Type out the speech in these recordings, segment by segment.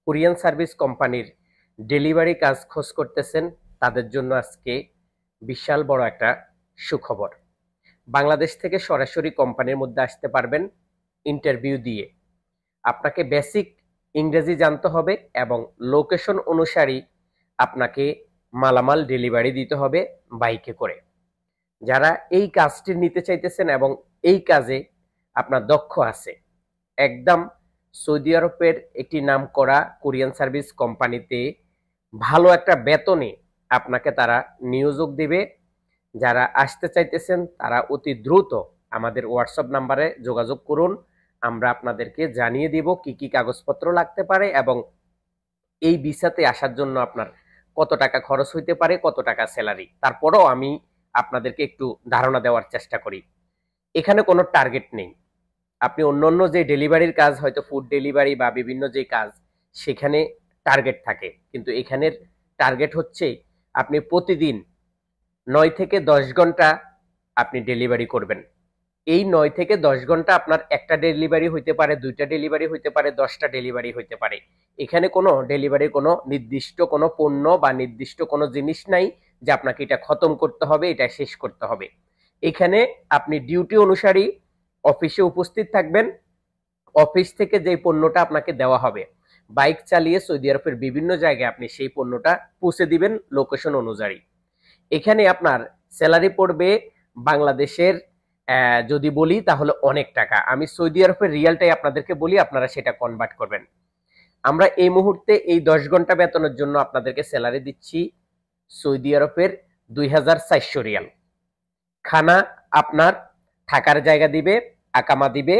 Korean service কোম্পানির delivery কাজ খোঁজ করতেছেন তাদের জন্য আজকে বিশাল বড় একটা সুখবর। বাংলাদেশ থেকে সরাসরি কোম্পানির মধ্যে আসতে পারবেন ইন্টারভিউ দিয়ে। আপনাকে বেসিক ইংরেজি জানতে হবে এবং লোকেশন অনুসারী আপনাকে মালামাল ডেলিভারি দিতে হবে বাইকে করে। যারা এই কাজটি নিতে চাইতেছেন এবং এই কাজে আপনার দক্ষ আছে, একদম সৌদি আরবের একটি নামকরা কোরিয়ান সার্ভিস কোম্পানিতে ভালো একটা বেতনে আপনাকে তারা নিয়োগ দিবে। যারা আসতে চাইতেছেন তারা অতি দ্রুত আমাদের হোয়াটসঅ্যাপ নাম্বারে যোগাযোগ করুন। আমরা আপনাদেরকে জানিয়ে দিব কি কি কাগজপত্র লাগতে পারে এবং এই ভিসাতে আসার জন্য আপনার কত টাকা খরচ হইতে পারে, কত টাকা স্যালারি। তারপরেও আমি আপনাদেরকে একটু ধারণা দেওয়ার চেষ্টা করি। এখানে কোনো টার্গেট নেই। আপনি অন্যান্য যে ডেলিভারির কাজ, হয়তো ফুড ডেলিভারি বা বিভিন্ন যে কাজ, সেখানে টার্গেট থাকে, কিন্তু এখানের টার্গেট হচ্ছে আপনি প্রতিদিন 9 থেকে 10 ঘন্টা আপনি ডেলিভারি করবেন। এই 9 থেকে 10 ঘন্টা আপনার একটা ডেলিভারি হইতে পারে, দুইটা ডেলিভারি হইতে পারে, 10টা ডেলিভারি হইতে পারে। এখানে কোনো ডেলিভারি কোনো নির্দিষ্ট কোনো পণ্য বা নির্দিষ্ট কোনো জিনিস নাই যে আপনাকে এটা খতম করতে হবে, এটা শেষ করতে হবে। এখানে আপনি ডিউটি অনুসারী অফিসে উপস্থিত থাকবেন। অফিস থেকে যে পণ্যটা আপনাকে দেওয়া হবে, বাইক চালিয়ে সৌদি আরবের বিভিন্ন জায়গায় আপনি সেই পণ্যটা পৌঁছে দিবেন লোকেশন অনুযায়ী। এখানে আপনার স্যালারি পড়বে বাংলাদেশের যদি বলি তাহলে অনেক টাকা। আমি সৌদি আরবের রিয়ালটাই আপনাদেরকে বলি, আপনারা সেটা কনভার্ট করবেন। আমরা এই মুহূর্তে এই 10 ঘন্টা বেতনের জন্য আপনাদেরকে স্যালারি দিচ্ছি সৌদি আরবের 2400 রিয়াল। খানা আপনার থাকার জায়গা দিবে, আকামা দিবে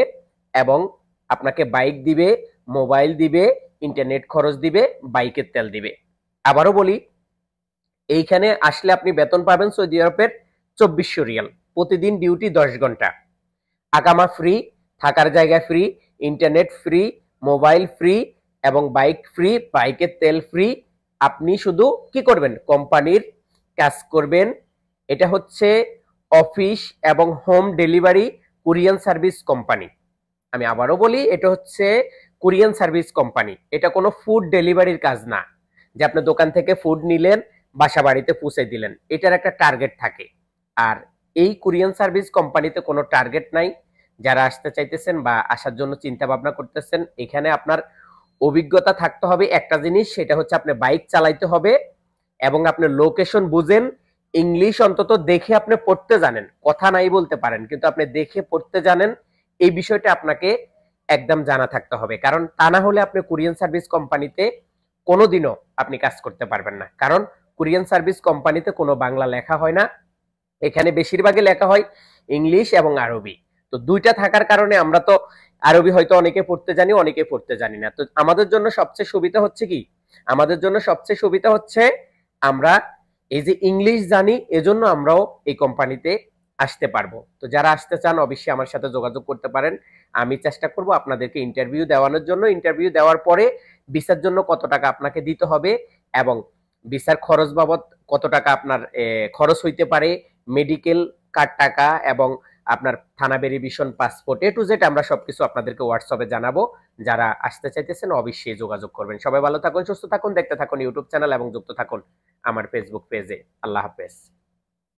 এবং আপনাকে বাইক দিবে, মোবাইল দিবে, ইন্টারনেট খরচ দিবে, বাইকের তেল দিবে। আবারও বলি, এইখানে আসলে আপনি বেতন পাবেন সৌদি আরবের 2400 রিয়াল। প্রতিদিন ডিউটি 10 ঘন্টা, আকামা ফ্রি, থাকার জায়গা free, internet free, mobile free এবং বাইক ফ্রি, বাইকের তেল ফ্রি। আপনি শুধু কি করবেন? কোম্পানির কাজ করবেন। এটা হচ্ছে অফিস এবং home delivery Korean service company. আমি আবারও বলি, এটা হচ্ছে কোরিয়ান সার্ভিস কোম্পানি। এটা কোনো ফুড ডেলিভারির কাজ না যে আপনি দোকান থেকে ফুড নিলেন, বাসা বাড়িতে পৌঁছে দিলেন। এটার একটা টার্গেট থাকে। আর এই কোরিয়ান সার্ভিস কোম্পানিতে কোনো টার্গেট নাই। যারা আসতে চাইতেছেন বা আসার জন্য চিন্তা ভাবনা করতেছেন, এখানে আপনার অভিজ্ঞতা থাকতে হবে একটা জিনিস, সেটা হচ্ছে আপনি বাইক চালাইতে হবে এবং আপনি লোকেশন বুঝেন, ইংলিশ অন্তত দেখে আপনি পড়তে জানেন। কথা নাই বলতে পারেন, কিন্তু আপনি দেখে পড়তে জানেন। এই বিষয়টা আপনাকে একদম জানা থাকতে হবে, কারণ তা না হলে আপনি কোরিয়ান সার্ভিস কোম্পানিতে কোনোদিনও আপনি কাজ করতে পারবেন না। কারণ কোরিয়ান সার্ভিস কোম্পানিতে কোনো বাংলা লেখা হয় না, এখানে বেশিরভাগই লেখা হয় ইংলিশ এবং আরবি। তো দুইটা থাকার কারণে আমরা তো আরবি হয়তো অনেকে পড়তে জানি, অনেকে পড়তে জানি না। তো আমাদের জন্য সবচেয়ে সুবিধা হচ্ছে কি? আমাদের জন্য সবচেয়ে সুবিধা হচ্ছে আমরা এই যে ইংলিশ জানি, এজন্য আমরাও এই কোম্পানিতে আসতে পারবো। তো যারা আসতে চান অবশ্যই আমার সাথে যোগাযোগ করতে পারেন। আমি চেষ্টা করব আপনাদেরকে ইন্টারভিউ দেওয়ানোর জন্য। ইন্টারভিউ দেওয়ার পরে ভিসার জন্য কত টাকা আপনাকে দিতে হবে এবং ভিসার খরচ বাবদ কত টাকা আপনার খরচ হইতে পারে, মেডিকেল কার্ড টাকা এবং আপনার থানা verification, passport, A to Z আমরা সবকিছু আপনাদেরকে হোয়াটসঅ্যাপে জানাবো। যারা আসতে চাইতেছেন অবশ্যই যোগাযোগ করবেন। সবাই ভালো থাকুন, সুস্থ থাকুন, দেখতে থাকুন ইউটিউব চ্যানেল এবং যুক্ত থাকুন আমার ফেসবুক পেজে। আল্লাহ হাফেজ।